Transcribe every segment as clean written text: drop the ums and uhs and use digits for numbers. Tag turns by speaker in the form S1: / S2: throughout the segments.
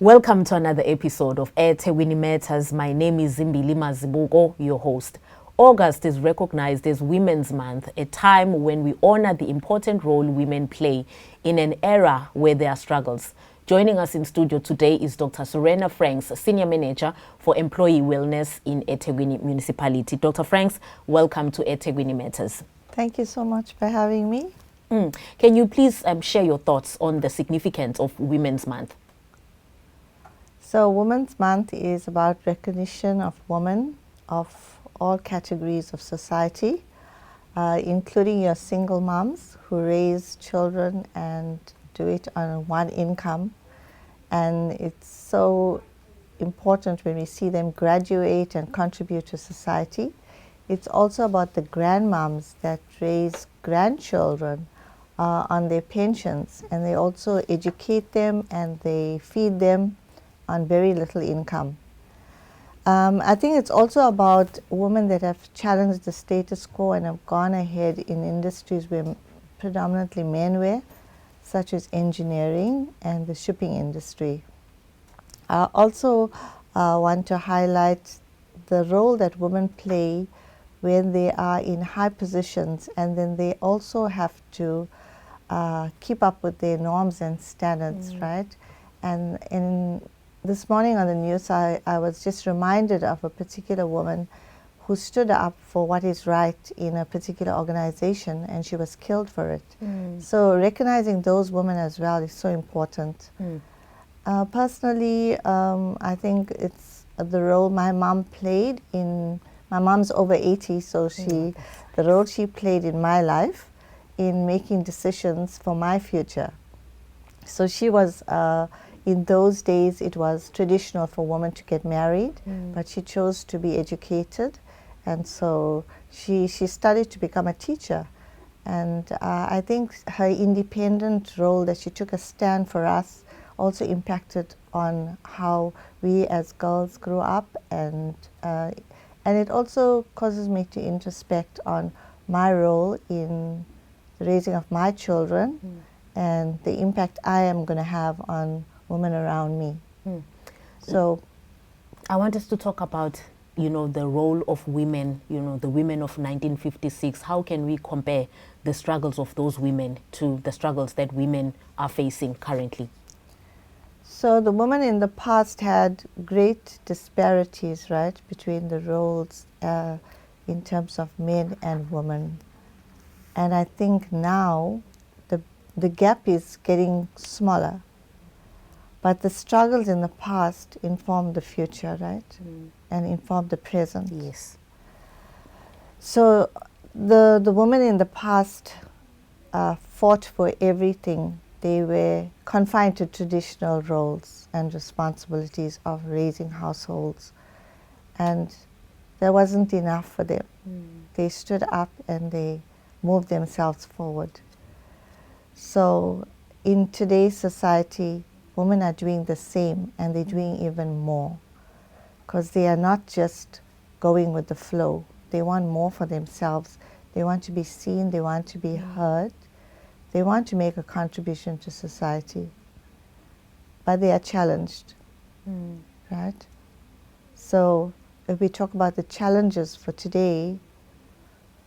S1: Welcome to another episode of eThekwini Matters. My name is Zimbili Mazibuko, your host. August is recognized as Women's Month, a time when we honor the important role women play in an era where there are struggles. Joining us in studio today is Dr. Serena Frank, Senior Manager for Employee Wellness in eThekwini Municipality. Dr. Franks, welcome to eThekwini Matters.
S2: Thank you so much for having me.
S1: Can you please share your thoughts on the significance of Women's Month?
S2: So Women's Month is about recognition of women of all categories of society, including your single moms who raise children and do it on one income. And it's so important when we see them graduate and contribute to society. It's also about the grandmoms that raise grandchildren on their pensions, and they also educate them and they feed them on very little income. I think it's also about women that have challenged the status quo and have gone ahead in industries where predominantly men were, such as engineering and the shipping industry. I also want to highlight the role that women play when they are in high positions, and then they also have to keep up with their norms and standards, right? And this morning on the news, I was just reminded of a particular woman who stood up for what is right in a particular organization, and she was killed for it. So recognizing those women as well is so important. Personally, I think it's the role my mom played in, my mom's over 80, so the role she played in my life in making decisions for my future. So she was, in those days, it was traditional for women to get married, but she chose to be educated, and so she studied to become a teacher. And I think her independent role, that she took a stand for us, also impacted on how we as girls grew up, and it also causes me to introspect on my role in the raising of my children and the impact I am going to have on women around me. So
S1: I want us to talk about, the role of women, the women of 1956. How can we compare the struggles of those women to the struggles that women are facing currently?
S2: So the women in the past had great disparities, right, between the roles in terms of men and women. And I think now the gap is getting smaller. But the struggles in the past inform the future, right? And inform the present.
S1: Yes.
S2: So the women in the past fought for everything. They were confined to traditional roles and responsibilities of raising households. And there wasn't enough for them. They stood up and they moved themselves forward. So in today's society, women are doing the same, and they're doing even more, because they are not just going with the flow. They want more for themselves. They want to be seen, they want to be heard, they want to make a contribution to society, but they are challenged, right? So if we talk about the challenges for today,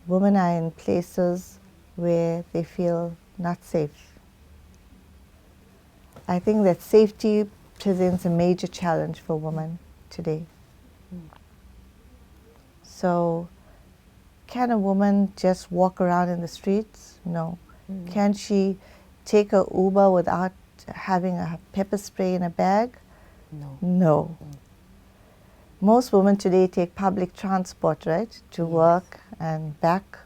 S2: women are in places where they feel not safe. I think that safety presents a major challenge for women today. So can a woman just walk around in the streets? No. Can she take a Uber without having a pepper spray in a bag?
S1: No.
S2: No. Most women today take public transport, right, to work and back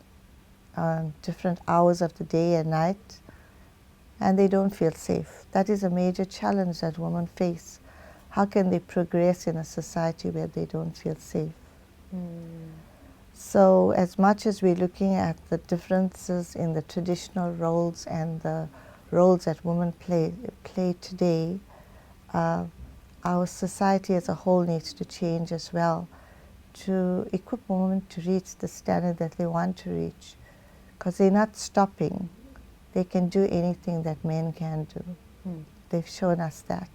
S2: on different hours of the day and night, and they don't feel safe. That is a major challenge that women face. How can they progress in a society where they don't feel safe? So as much as we're looking at the differences in the traditional roles and the roles that women play today, our society as a whole needs to change as well, to equip women to reach the standard that they want to reach, because they're not stopping. They can do anything that men can do. They've shown us that.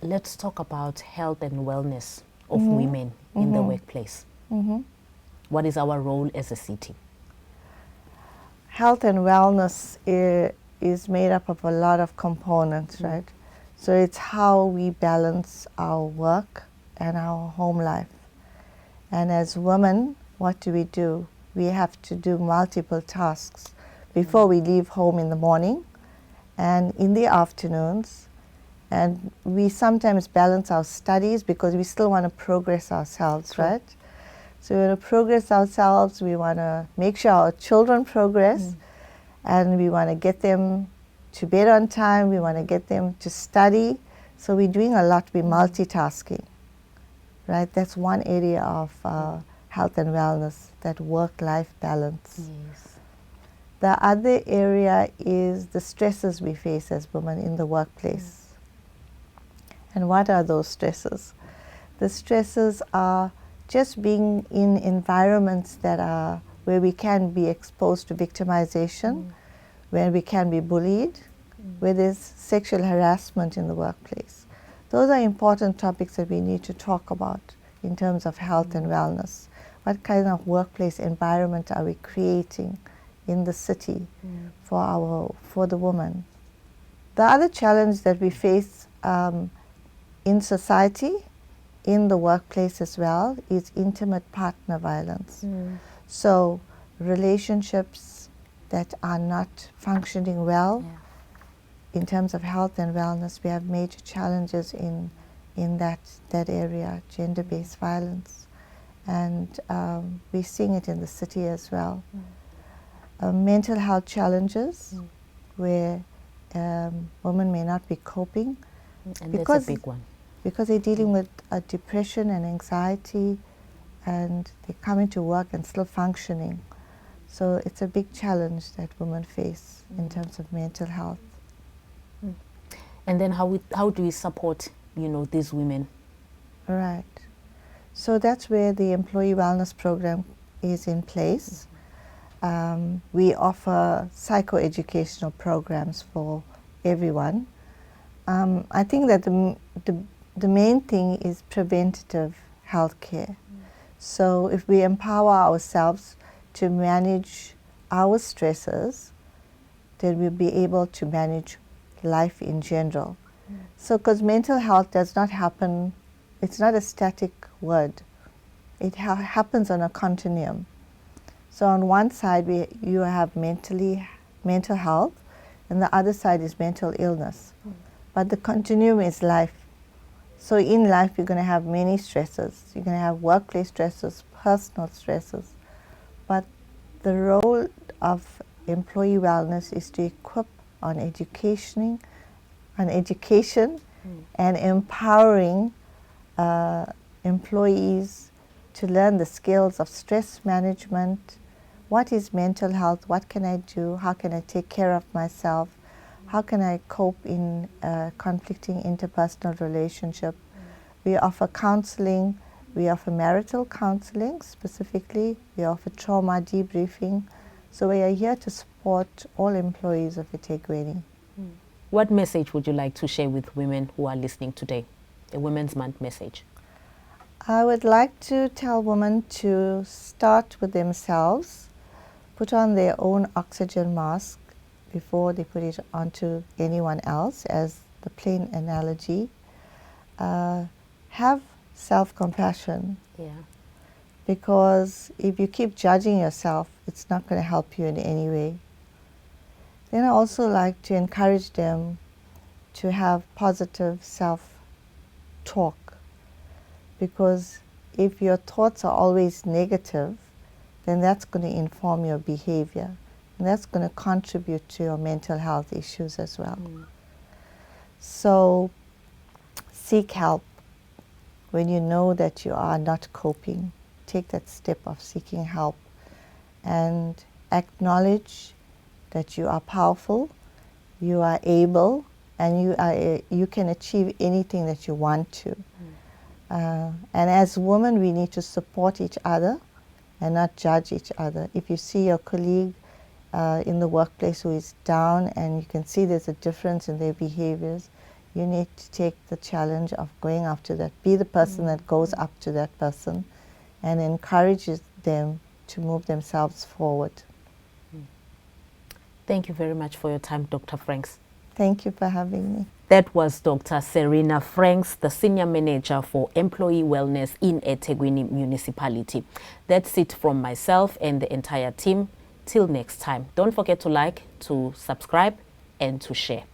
S1: let's talk about health and wellness of women in the workplace. What is our role as a city?
S2: Health and wellness is made up of a lot of components, right? So it's how we balance our work and our home life. And as women, what do? We have to do multiple tasks before we leave home in the morning and in the afternoons. And we sometimes balance our studies because we still want to progress ourselves, right? So we want to progress ourselves, we want to make sure our children progress, and we want to get them to bed on time, we want to get them to study. So we're doing a lot, we're multitasking, right? That's one area of health and wellness, that work-life balance.
S1: Yes.
S2: The other area is the stresses we face as women in the workplace. And what are those stresses? The stresses are just being in environments that are where we can be exposed to victimization, where we can be bullied, where there's sexual harassment in the workplace. Those are important topics that we need to talk about in terms of health and wellness. What kind of workplace environment are we creating in the city for the woman? The other challenge that we face in society, in the workplace as well, is intimate partner violence. So relationships that are not functioning well in terms of health and wellness, we have major challenges in that area, gender-based violence. And we're seeing it in the city as well. Mental health challenges where women may not be coping.
S1: And that's a big one.
S2: Because they're dealing with depression and anxiety, and they're coming to work and still functioning. So it's a big challenge that women face in terms of mental health.
S1: And then how do we support, these women?
S2: Right. So that's where the employee wellness program is in place. We offer psychoeducational programs for everyone. I think that the main thing is preventative health care. So if we empower ourselves to manage our stresses, then we'll be able to manage life in general. So because mental health does not happen, it's not a static word. It happens on a continuum. So on one side you have mental health, and the other side is mental illness. But the continuum is life. So in life you're going to have many stresses. You're going to have workplace stresses, personal stresses. But the role of employee wellness is to equip on education and empowering employees to learn the skills of stress management. What is mental health? What can I do? How can I take care of myself? How can I cope in conflicting interpersonal relationship? We offer counseling. We offer marital counseling specifically. We offer trauma debriefing. So we are here to support all employees of eThekwini.
S1: What message would you like to share with women who are listening today? A Women's Month message.
S2: I would like to tell women to start with themselves, put on their own oxygen mask before they put it onto anyone else, as the plain analogy. Have self-compassion.
S1: Yeah.
S2: Because if you keep judging yourself, it's not going to help you in any way. Then I also like to encourage them to have positive self-talk. Because if your thoughts are always negative, then that's going to inform your behavior. And that's going to contribute to your mental health issues as well. So seek help when you know that you are not coping. Take that step of seeking help and acknowledge that you are powerful, you are able, and you can achieve anything that you want to. And as women, we need to support each other and not judge each other. If you see your colleague in the workplace who is down and you can see there's a difference in their behaviors, you need to take the challenge of going after that, be the person that goes up to that person and encourages them to move themselves forward.
S1: Thank you very much for your time, Dr. Franks.
S2: Thank you for having me.
S1: That was Dr. Serena Franks, the Senior Manager for Employee Wellness in eThekwini Municipality. That's it from myself and the entire team. Till next time, don't forget to like, to subscribe, and to share.